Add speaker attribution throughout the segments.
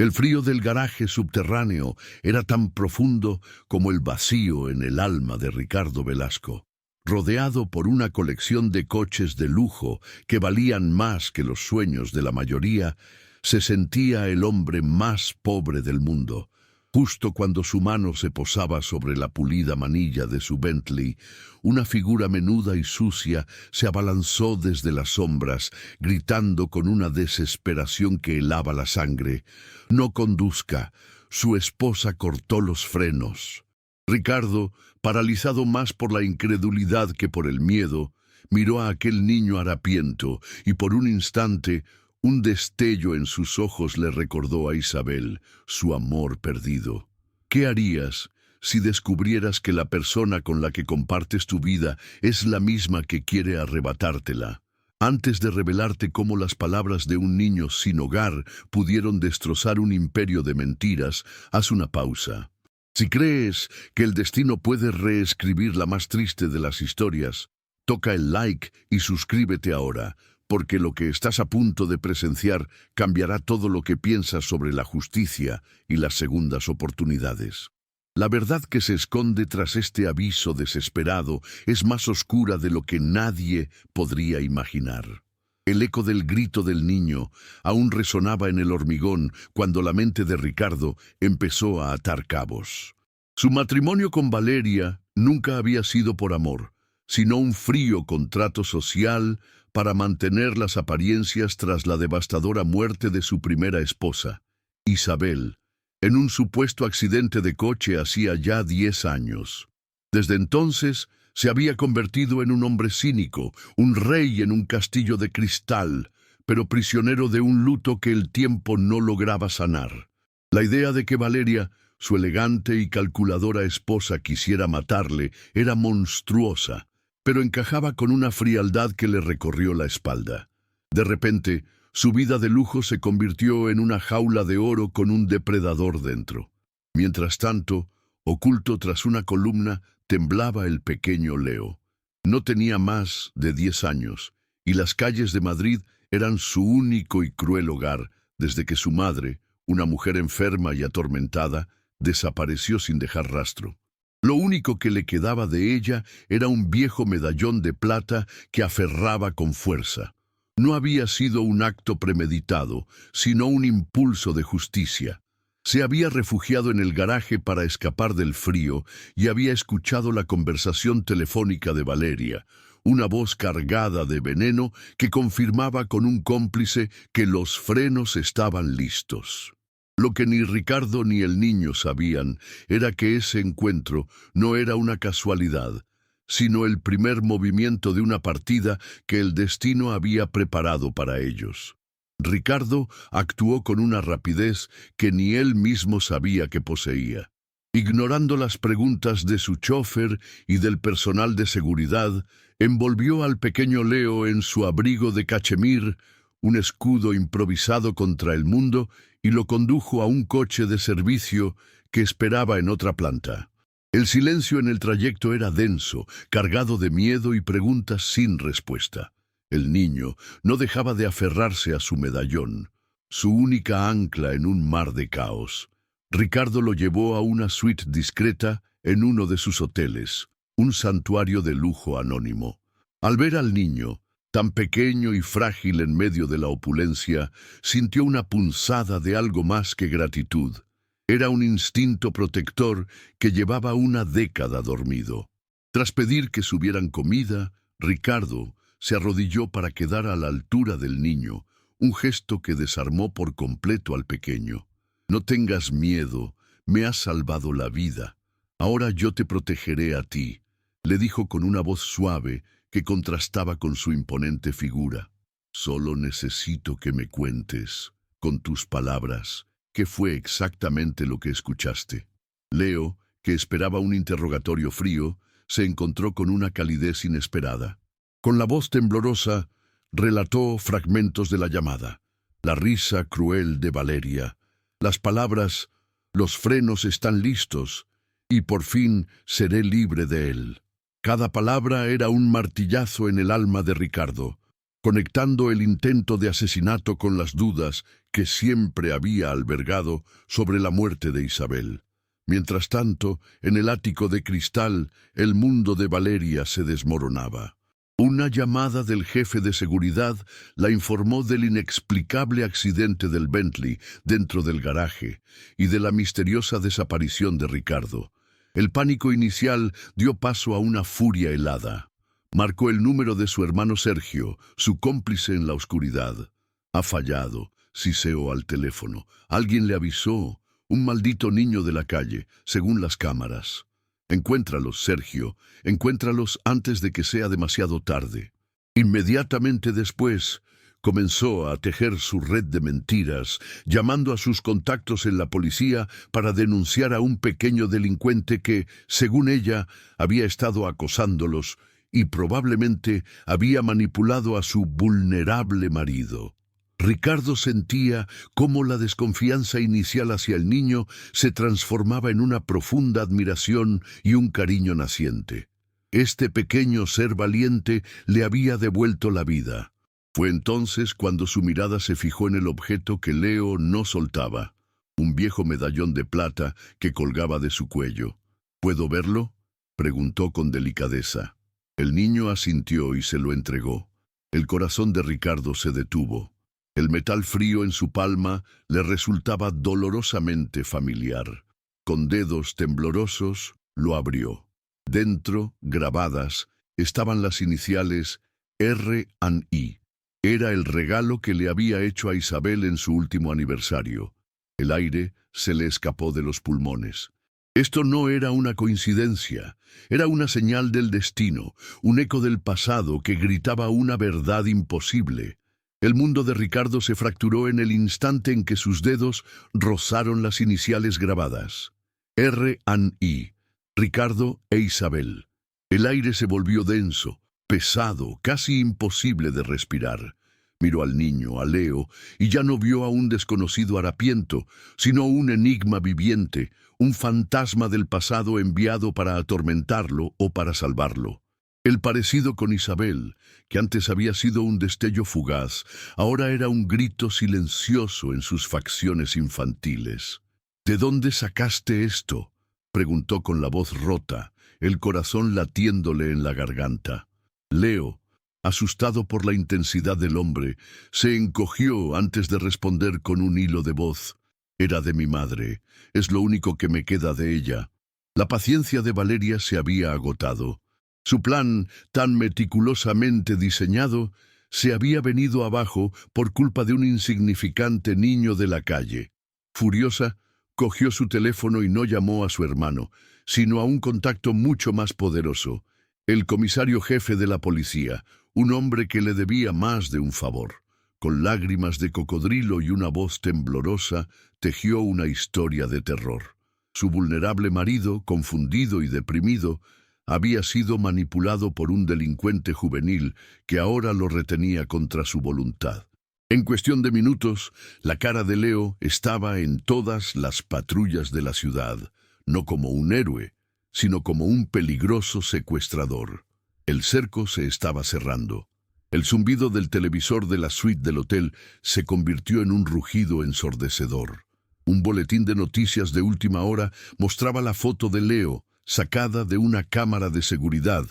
Speaker 1: El frío del garaje subterráneo era tan profundo como el vacío en el alma de Ricardo Velasco. Rodeado por una colección de coches de lujo que valían más que los sueños de la mayoría, se sentía el hombre más pobre del mundo. Justo cuando su mano se posaba sobre la pulida manilla de su Bentley, una figura menuda y sucia se abalanzó desde las sombras, gritando con una desesperación que helaba la sangre: «No conduzca». Su esposa cortó los frenos. Ricardo, paralizado más por la incredulidad que por el miedo, miró a aquel niño harapiento y por un instante un destello en sus ojos le recordó a Isabel, su amor perdido. ¿Qué harías si descubrieras que la persona con la que compartes tu vida es la misma que quiere arrebatártela? Antes de revelarte cómo las palabras de un niño sin hogar pudieron destrozar un imperio de mentiras, haz una pausa. Si crees que el destino puede reescribir la más triste de las historias, toca el like y suscríbete ahora, porque lo que estás a punto de presenciar cambiará todo lo que piensas sobre la justicia y las segundas oportunidades. La verdad que se esconde tras este aviso desesperado es más oscura de lo que nadie podría imaginar. El eco del grito del niño aún resonaba en el hormigón cuando la mente de Ricardo empezó a atar cabos. Su matrimonio con Valeria nunca había sido por amor, sino un frío contrato social para mantener las apariencias tras la devastadora muerte de su primera esposa, Isabel, en un supuesto accidente de coche hacía ya 10 años. Desde entonces se había convertido en un hombre cínico, un rey en un castillo de cristal, pero prisionero de un luto que el tiempo no lograba sanar. La idea de que Valeria, su elegante y calculadora esposa, quisiera matarle era monstruosa, pero encajaba con una frialdad que le recorrió la espalda. De repente, su vida de lujo se convirtió en una jaula de oro con un depredador dentro. Mientras tanto, oculto tras una columna, temblaba el pequeño Leo. No tenía más de 10 años, y las calles de Madrid eran su único y cruel hogar, desde que su madre, una mujer enferma y atormentada, desapareció sin dejar rastro. Lo único que le quedaba de ella era un viejo medallón de plata que aferraba con fuerza. No había sido un acto premeditado, sino un impulso de justicia. Se había refugiado en el garaje para escapar del frío y había escuchado la conversación telefónica de Valeria, una voz cargada de veneno que confirmaba con un cómplice que los frenos estaban listos. Lo que ni Ricardo ni el niño sabían era que ese encuentro no era una casualidad, sino el primer movimiento de una partida que el destino había preparado para ellos. Ricardo actuó con una rapidez que ni él mismo sabía que poseía. Ignorando las preguntas de su chofer y del personal de seguridad, envolvió al pequeño Leo en su abrigo de cachemir, un escudo improvisado contra el mundo, y lo condujo a un coche de servicio que esperaba en otra planta. El silencio en el trayecto era denso, cargado de miedo y preguntas sin respuesta. El niño no dejaba de aferrarse a su medallón, su única ancla en un mar de caos. Ricardo lo llevó a una suite discreta en uno de sus hoteles, un santuario de lujo anónimo. Al ver al niño, tan pequeño y frágil en medio de la opulencia, sintió una punzada de algo más que gratitud. Era un instinto protector que llevaba una década dormido. Tras pedir que subieran comida, Ricardo se arrodilló para quedar a la altura del niño, un gesto que desarmó por completo al pequeño. «No tengas miedo, me has salvado la vida. Ahora yo te protegeré a ti», le dijo con una voz suave que contrastaba con su imponente figura. «Solo necesito que me cuentes, con tus palabras, qué fue exactamente lo que escuchaste». Leo, que esperaba un interrogatorio frío, se encontró con una calidez inesperada. Con la voz temblorosa, relató fragmentos de la llamada, la risa cruel de Valeria, las palabras «los frenos están listos» y «por fin seré libre de él». Cada palabra era un martillazo en el alma de Ricardo. conectando el intento de asesinato con las dudas que siempre había albergado sobre la muerte de Isabel. Mientras tanto, en el ático de cristal, el mundo de Valeria se desmoronaba. Una llamada del jefe de seguridad la informó del inexplicable accidente del Bentley dentro del garaje y de la misteriosa desaparición de Ricardo. El pánico inicial dio paso a una furia helada. Marcó el número de su hermano Sergio, su cómplice en la oscuridad. Ha fallado, siseó al teléfono. Alguien le avisó. Un maldito niño de la calle, según las cámaras. Encuéntralos, Sergio. Encuéntralos antes de que sea demasiado tarde. Inmediatamente después, comenzó a tejer su red de mentiras, llamando a sus contactos en la policía para denunciar a un pequeño delincuente que, según ella, había estado acosándolos y probablemente había manipulado a su vulnerable marido. Ricardo sentía cómo la desconfianza inicial hacia el niño se transformaba en una profunda admiración y un cariño naciente. Este pequeño ser valiente le había devuelto la vida. Fue entonces cuando su mirada se fijó en el objeto que Leo no soltaba, un viejo medallón de plata que colgaba de su cuello. ¿Puedo verlo?, preguntó con delicadeza. El niño asintió y se lo entregó. El corazón de Ricardo se detuvo. El metal frío en su palma le resultaba dolorosamente familiar. Con dedos temblorosos, lo abrió. Dentro, grabadas, estaban las iniciales R&I. Era el regalo que le había hecho a Isabel en su último aniversario. El aire se le escapó de los pulmones. Esto no era una coincidencia, era una señal del destino, un eco del pasado que gritaba una verdad imposible. El mundo de Ricardo se fracturó en el instante en que sus dedos rozaron las iniciales grabadas. R&I, Ricardo e Isabel. El aire se volvió denso, pesado, casi imposible de respirar. Miró al niño, a Leo, y ya no vio a un desconocido harapiento, sino un enigma viviente, un fantasma del pasado enviado para atormentarlo o para salvarlo. El parecido con Isabel, que antes había sido un destello fugaz, ahora era un grito silencioso en sus facciones infantiles. ¿De dónde sacaste esto?, preguntó con la voz rota, el corazón latiéndole en la garganta. Leo, asustado por la intensidad del hombre, se encogió antes de responder con un hilo de voz. Era de mi madre, es lo único que me queda de ella. La paciencia de Valeria se había agotado. Su plan, tan meticulosamente diseñado, se había venido abajo por culpa de un insignificante niño de la calle. Furiosa, cogió su teléfono y no llamó a su hermano, sino a un contacto mucho más poderoso, el comisario jefe de la policía, un hombre que le debía más de un favor. Con lágrimas de cocodrilo y una voz temblorosa, tejió una historia de terror. Su vulnerable marido, confundido y deprimido, había sido manipulado por un delincuente juvenil que ahora lo retenía contra su voluntad. En cuestión de minutos, la cara de Leo estaba en todas las patrullas de la ciudad, no como un héroe, sino como un peligroso secuestrador. El cerco se estaba cerrando. El zumbido del televisor de la suite del hotel se convirtió en un rugido ensordecedor. Un boletín de noticias de última hora mostraba la foto de Leo, sacada de una cámara de seguridad,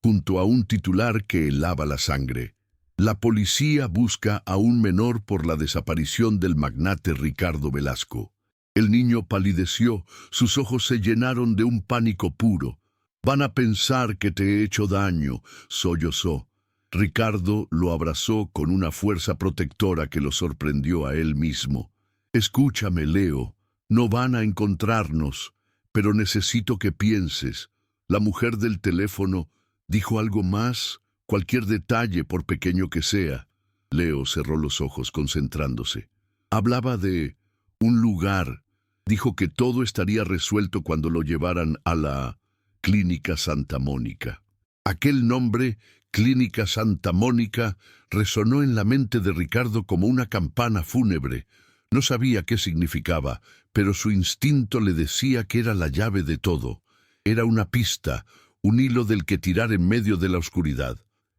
Speaker 1: junto a un titular que helaba la sangre. La policía busca a un menor por la desaparición del magnate Ricardo Velasco. El niño palideció, sus ojos se llenaron de un pánico puro. Van a pensar que te he hecho daño, sollozó. Ricardo lo abrazó con una fuerza protectora que lo sorprendió a él mismo. Escúchame, Leo, no van a encontrarnos, pero necesito que pienses. La mujer del teléfono dijo algo más, cualquier detalle, por pequeño que sea. Leo cerró los ojos concentrándose. Hablaba de un lugar. Dijo que todo estaría resuelto cuando lo llevaran a la Clínica Santa Mónica. Aquel nombre, Clínica Santa Mónica, resonó en la mente de Ricardo como una campana fúnebre. No sabía qué significaba, pero su instinto le decía que era la llave de todo. Era una pista, un hilo del que tirar en medio de la oscuridad.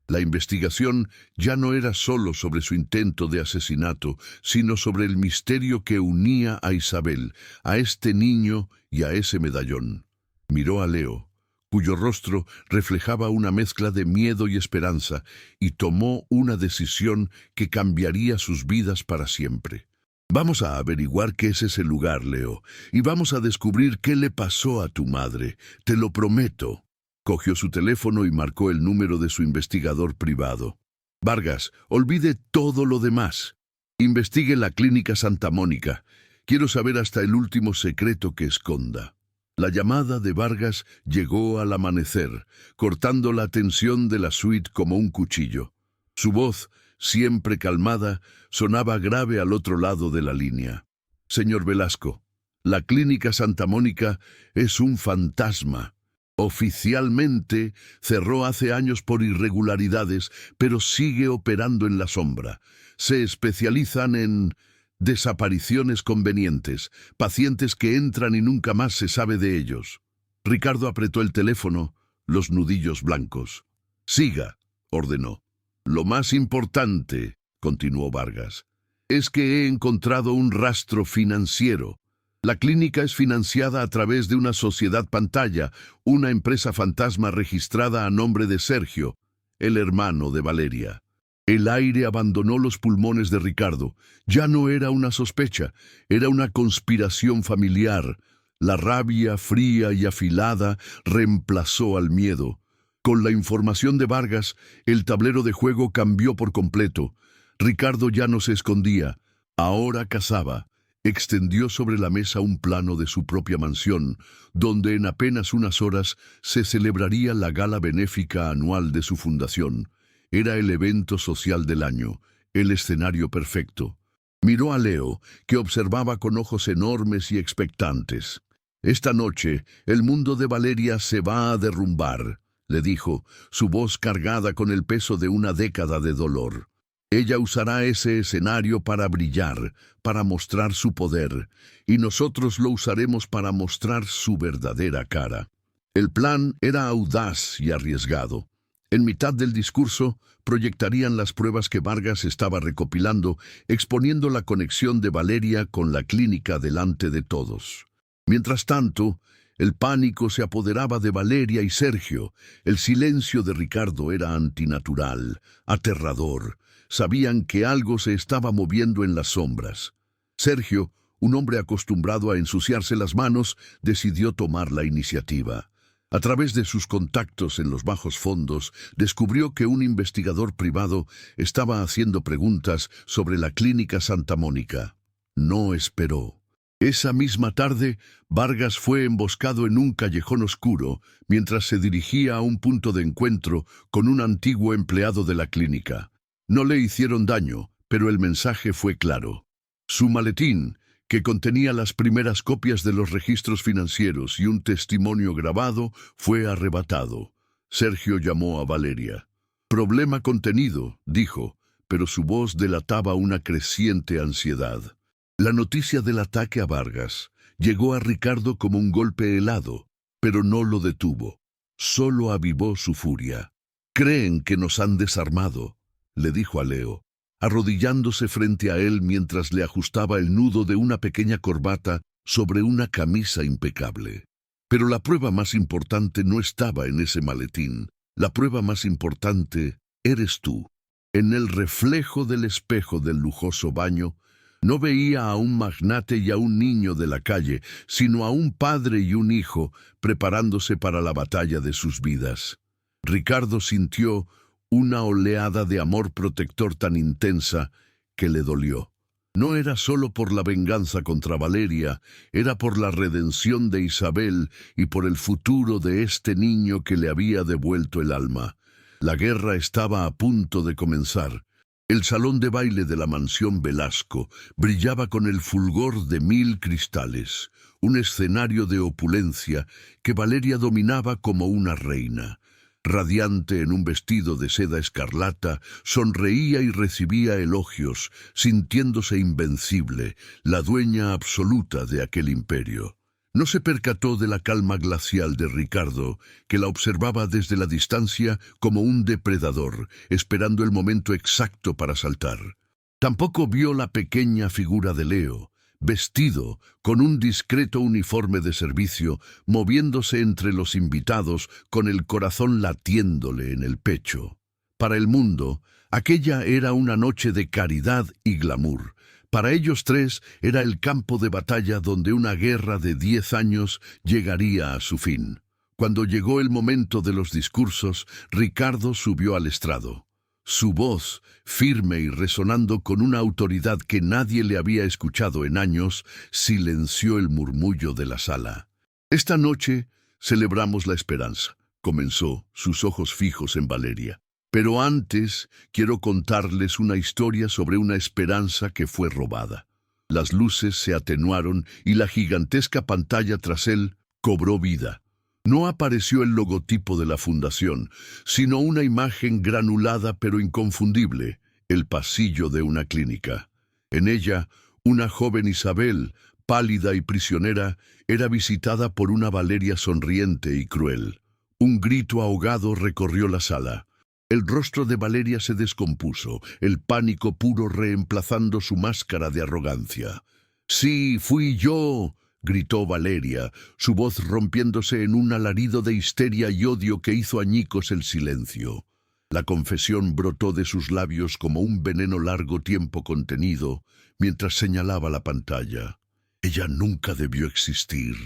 Speaker 1: La investigación ya no era solo sobre su intento de asesinato, sino sobre el misterio que unía a Isabel, a este niño y a ese medallón. Miró a Leo, cuyo rostro reflejaba una mezcla de miedo y esperanza, y tomó una decisión que cambiaría sus vidas para siempre. Vamos a averiguar qué es ese lugar, Leo, y vamos a descubrir qué le pasó a tu madre, te lo prometo. Cogió su teléfono y marcó el número de su investigador privado. Vargas, olvide todo lo demás. Investigue la Clínica Santa Mónica. Quiero saber hasta el último secreto que esconda. La llamada de Vargas llegó al amanecer, cortando la tensión de la suite como un cuchillo. Su voz, siempre calmada, sonaba grave al otro lado de la línea. Señor Velasco, la Clínica Santa Mónica es un fantasma. Oficialmente cerró hace años por irregularidades, pero sigue operando en la sombra. Se especializan en desapariciones convenientes, pacientes que entran y nunca más se sabe de ellos. Ricardo apretó el teléfono, los nudillos blancos. Siga, ordenó. Lo más importante, continuó Vargas, es que he encontrado un rastro financiero. La clínica es financiada a través de una sociedad pantalla, una empresa fantasma registrada a nombre de Sergio, el hermano de Valeria. El aire abandonó los pulmones de Ricardo. Ya no era una sospecha, era una conspiración familiar. La rabia fría y afilada reemplazó al miedo. Con la información de Vargas, el tablero de juego cambió por completo. Ricardo ya no se escondía, ahora cazaba. Extendió sobre la mesa un plano de su propia mansión, donde en apenas unas horas se celebraría la gala benéfica anual de su fundación. Era el evento social del año, el escenario perfecto. Miró a Leo, que observaba con ojos enormes y expectantes. «Esta noche, el mundo de Valeria se va a derrumbar», le dijo, su voz cargada con el peso de una década de dolor. Ella usará ese escenario para brillar, para mostrar su poder, y nosotros lo usaremos para mostrar su verdadera cara. El plan era audaz y arriesgado. En mitad del discurso, proyectarían las pruebas que Vargas estaba recopilando, exponiendo la conexión de Valeria con la clínica delante de todos. Mientras tanto, el pánico se apoderaba de Valeria y Sergio. El silencio de Ricardo era antinatural, aterrador. Sabían que algo se estaba moviendo en las sombras. Sergio, un hombre acostumbrado a ensuciarse las manos, decidió tomar la iniciativa. A través de sus contactos en los bajos fondos, descubrió que un investigador privado estaba haciendo preguntas sobre la Clínica Santa Mónica. No esperó. Esa misma tarde, Vargas fue emboscado en un callejón oscuro mientras se dirigía a un punto de encuentro con un antiguo empleado de la clínica. No le hicieron daño, pero el mensaje fue claro. Su maletín, que contenía las primeras copias de los registros financieros y un testimonio grabado, fue arrebatado. Sergio llamó a Valeria. «Problema contenido», dijo, pero su voz delataba una creciente ansiedad. La noticia del ataque a Vargas llegó a Ricardo como un golpe helado, pero no lo detuvo. Solo avivó su furia. «Creen que nos han desarmado», le dijo a Leo, arrodillándose frente a él mientras le ajustaba el nudo de una pequeña corbata sobre una camisa impecable. Pero la prueba más importante no estaba en ese maletín. La prueba más importante eres tú. En el reflejo del espejo del lujoso baño, no veía a un magnate y a un niño de la calle, sino a un padre y un hijo preparándose para la batalla de sus vidas. Ricardo sintió una oleada de amor protector tan intensa que le dolió. No era solo por la venganza contra Valeria, era por la redención de Isabel y por el futuro de este niño que le había devuelto el alma. La guerra estaba a punto de comenzar. El salón de baile de la mansión Velasco brillaba con el fulgor de 1000 cristales, un escenario de opulencia que Valeria dominaba como una reina. Radiante en un vestido de seda escarlata, sonreía y recibía elogios, sintiéndose invencible, la dueña absoluta de aquel imperio. No se percató de la calma glacial de Ricardo, que la observaba desde la distancia como un depredador, esperando el momento exacto para saltar. Tampoco vio la pequeña figura de Leo, vestido con un discreto uniforme de servicio, moviéndose entre los invitados con el corazón latiéndole en el pecho. Para el mundo, aquella era una noche de caridad y glamour. Para ellos tres era el campo de batalla donde una guerra de 10 años llegaría a su fin. Cuando llegó el momento de los discursos, Ricardo subió al estrado. Su voz, firme y resonando con una autoridad que nadie le había escuchado en años, silenció el murmullo de la sala. «Esta noche celebramos la esperanza», comenzó, sus ojos fijos en Valeria. «Pero antes quiero contarles una historia sobre una esperanza que fue robada». Las luces se atenuaron y la gigantesca pantalla tras él cobró vida. No apareció el logotipo de la fundación, sino una imagen granulada pero inconfundible, el pasillo de una clínica. En ella, una joven Isabel, pálida y prisionera, era visitada por una Valeria sonriente y cruel. Un grito ahogado recorrió la sala. El rostro de Valeria se descompuso, el pánico puro reemplazando su máscara de arrogancia. «Sí, fui yo», gritó Valeria, su voz rompiéndose en un alarido de histeria y odio que hizo añicos el silencio. La confesión brotó de sus labios como un veneno largo tiempo contenido, mientras señalaba la pantalla. «Ella nunca debió existir.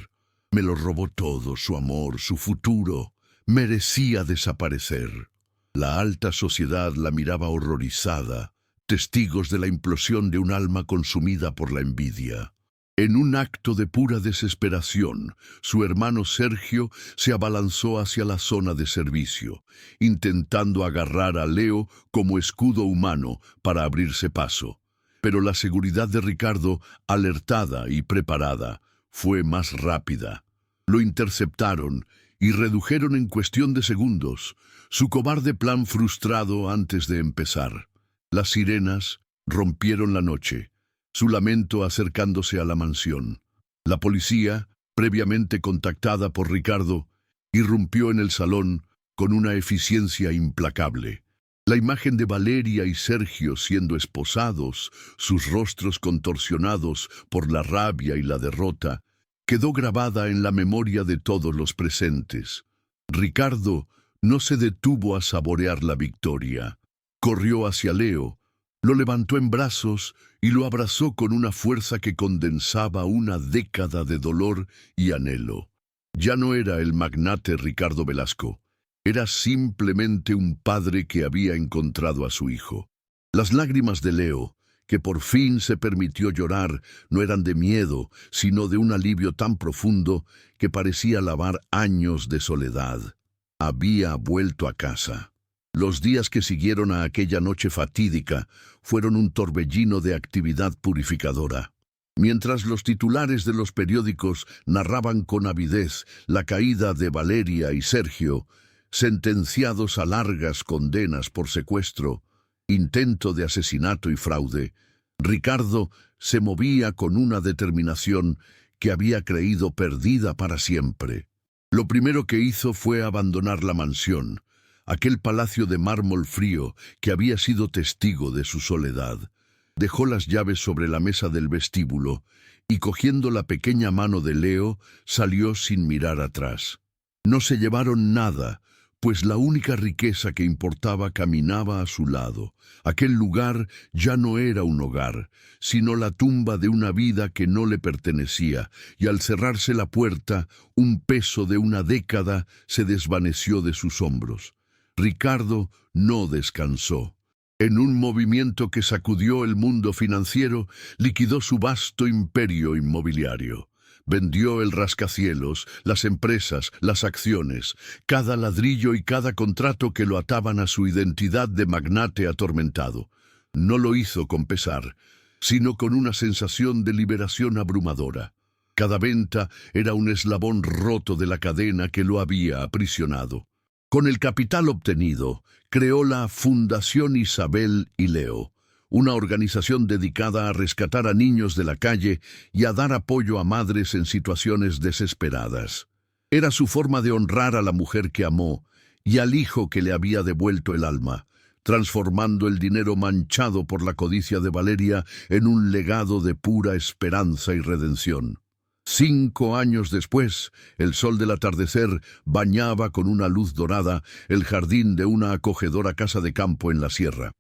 Speaker 1: Me lo robó todo, su amor, su futuro. Merecía desaparecer». La alta sociedad la miraba horrorizada, testigos de la implosión de un alma consumida por la envidia. En un acto de pura desesperación, su hermano Sergio se abalanzó hacia la zona de servicio, intentando agarrar a Leo como escudo humano para abrirse paso. Pero la seguridad de Ricardo, alertada y preparada, fue más rápida. Lo interceptaron y redujeron en cuestión de segundos su cobarde plan frustrado antes de empezar. Las sirenas rompieron la noche, su lamento acercándose a la mansión. La policía, previamente contactada por Ricardo, irrumpió en el salón con una eficiencia implacable. La imagen de Valeria y Sergio siendo esposados, sus rostros contorsionados por la rabia y la derrota, quedó grabada en la memoria de todos los presentes. Ricardo no se detuvo a saborear la victoria. Corrió hacia Leo, lo levantó en brazos y lo abrazó con una fuerza que condensaba una década de dolor y anhelo. Ya no era el magnate Ricardo Velasco, era simplemente un padre que había encontrado a su hijo. Las lágrimas de Leo, que por fin se permitió llorar, no eran de miedo, sino de un alivio tan profundo que parecía lavar años de soledad. Había vuelto a casa. Los días que siguieron a aquella noche fatídica fueron un torbellino de actividad purificadora. Mientras los titulares de los periódicos narraban con avidez la caída de Valeria y Sergio, sentenciados a largas condenas por secuestro, intento de asesinato y fraude, Ricardo se movía con una determinación que había creído perdida para siempre. Lo primero que hizo fue abandonar la mansión, aquel palacio de mármol frío que había sido testigo de su soledad. Dejó las llaves sobre la mesa del vestíbulo y, cogiendo la pequeña mano de Leo, salió sin mirar atrás. No se llevaron nada, pues la única riqueza que importaba caminaba a su lado. Aquel lugar ya no era un hogar, sino la tumba de una vida que no le pertenecía, y al cerrarse la puerta, un peso de una década se desvaneció de sus hombros. Ricardo no descansó. En un movimiento que sacudió el mundo financiero, liquidó su vasto imperio inmobiliario. Vendió el rascacielos, las empresas, las acciones, cada ladrillo y cada contrato que lo ataban a su identidad de magnate atormentado. No lo hizo con pesar, sino con una sensación de liberación abrumadora. Cada venta era un eslabón roto de la cadena que lo había aprisionado. Con el capital obtenido, creó la Fundación Isabel y Leo, una organización dedicada a rescatar a niños de la calle y a dar apoyo a madres en situaciones desesperadas. Era su forma de honrar a la mujer que amó y al hijo que le había devuelto el alma, transformando el dinero manchado por la codicia de Valeria en un legado de pura esperanza y redención. 5 años después, el sol del atardecer bañaba con una luz dorada el jardín de una acogedora casa de campo en la sierra.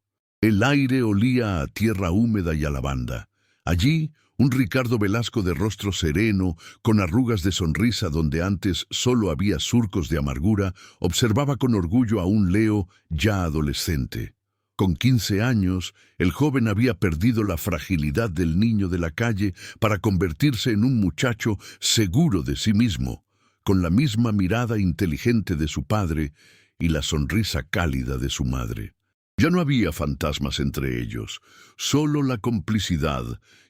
Speaker 1: El aire olía a tierra húmeda y a lavanda. Allí, un Ricardo Velasco de rostro sereno, con arrugas de sonrisa donde antes solo había surcos de amargura, observaba con orgullo a un Leo ya adolescente. Con 15 años, el joven había perdido la fragilidad del niño de la calle para convertirse en un muchacho seguro de sí mismo, con la misma mirada inteligente de su padre y la sonrisa cálida de su madre. Ya no había fantasmas entre ellos, solo la complicidad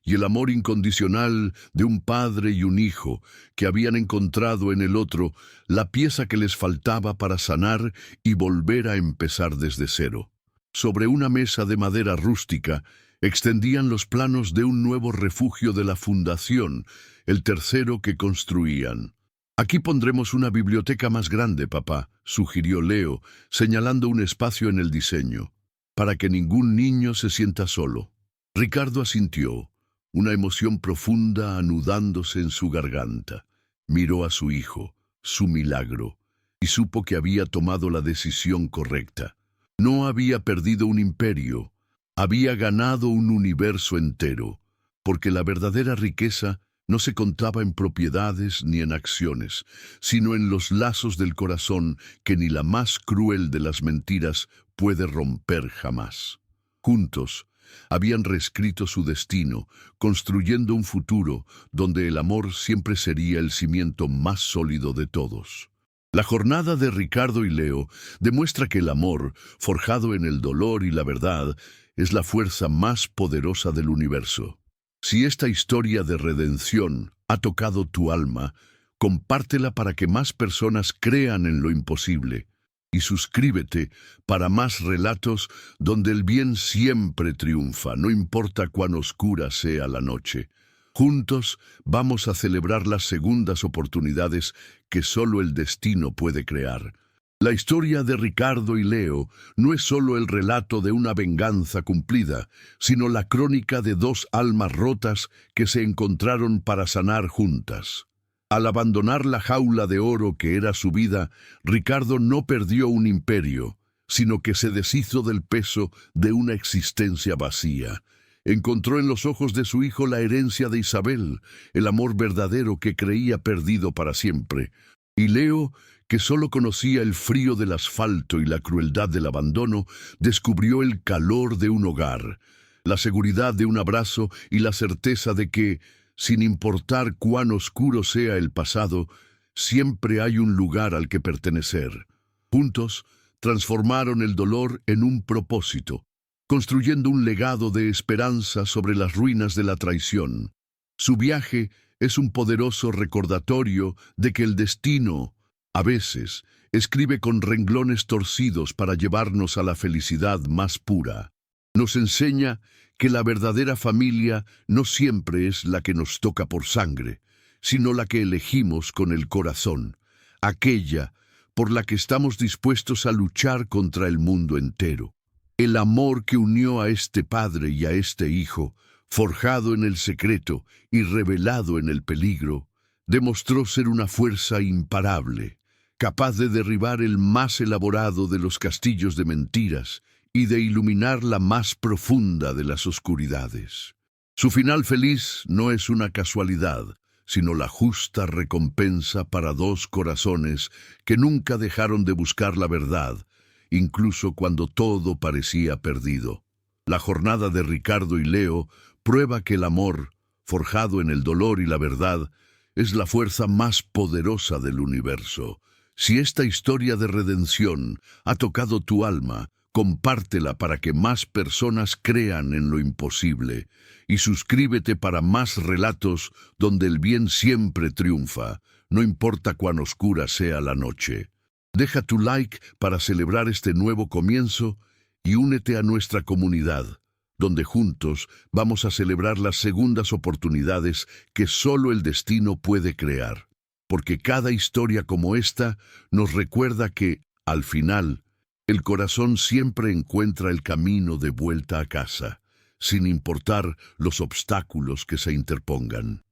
Speaker 1: y el amor incondicional de un padre y un hijo que habían encontrado en el otro la pieza que les faltaba para sanar y volver a empezar desde cero. Sobre una mesa de madera rústica extendían los planos de un nuevo refugio de la fundación, el tercero que construían. «Aquí pondremos una biblioteca más grande, papá», sugirió Leo, señalando un espacio en el diseño, «para que ningún niño se sienta solo». Ricardo asintió, una emoción profunda anudándose en su garganta. Miró a su hijo, su milagro, y supo que había tomado la decisión correcta. No había perdido un imperio, había ganado un universo entero, porque la verdadera riqueza no se contaba en propiedades ni en acciones, sino en los lazos del corazón que ni la más cruel de las mentiras puede romper jamás. Juntos, habían reescrito su destino, construyendo un futuro donde el amor siempre sería el cimiento más sólido de todos. La jornada de Ricardo y Leo demuestra que el amor, forjado en el dolor y la verdad, es la fuerza más poderosa del universo. Si esta historia de redención ha tocado tu alma, compártela para que más personas crean en lo imposible. Y suscríbete para más relatos donde el bien siempre triunfa, no importa cuán oscura sea la noche. Juntos vamos a celebrar las segundas oportunidades que solo el destino puede crear. La historia de Ricardo y Leo no es solo el relato de una venganza cumplida, sino la crónica de 2 almas rotas que se encontraron para sanar juntas. Al abandonar la jaula de oro que era su vida, Ricardo no perdió un imperio, sino que se deshizo del peso de una existencia vacía. Encontró en los ojos de su hijo la herencia de Isabel, el amor verdadero que creía perdido para siempre. Y Leo, que solo conocía el frío del asfalto y la crueldad del abandono, descubrió el calor de un hogar, la seguridad de un abrazo y la certeza de que, sin importar cuán oscuro sea el pasado, siempre hay un lugar al que pertenecer. Juntos, transformaron el dolor en un propósito, construyendo un legado de esperanza sobre las ruinas de la traición. Su viaje es un poderoso recordatorio de que el destino, a veces, escribe con renglones torcidos para llevarnos a la felicidad más pura. Nos enseña que la verdadera familia no siempre es la que nos toca por sangre, sino la que elegimos con el corazón, aquella por la que estamos dispuestos a luchar contra el mundo entero. El amor que unió a este padre y a este hijo, forjado en el secreto y revelado en el peligro, demostró ser una fuerza imparable, capaz de derribar el más elaborado de los castillos de mentiras y de iluminar la más profunda de las oscuridades. Su final feliz no es una casualidad, sino la justa recompensa para 2 corazones que nunca dejaron de buscar la verdad, incluso cuando todo parecía perdido. La jornada de Ricardo y Leo prueba que el amor, forjado en el dolor y la verdad, es la fuerza más poderosa del universo. Si esta historia de redención ha tocado tu alma, compártela para que más personas crean en lo imposible y suscríbete para más relatos donde el bien siempre triunfa, no importa cuán oscura sea la noche. Deja tu like para celebrar este nuevo comienzo y únete a nuestra comunidad. donde juntos vamos a celebrar las segundas oportunidades que solo el destino puede crear. Porque cada historia como esta nos recuerda que, al final, el corazón siempre encuentra el camino de vuelta a casa, sin importar los obstáculos que se interpongan.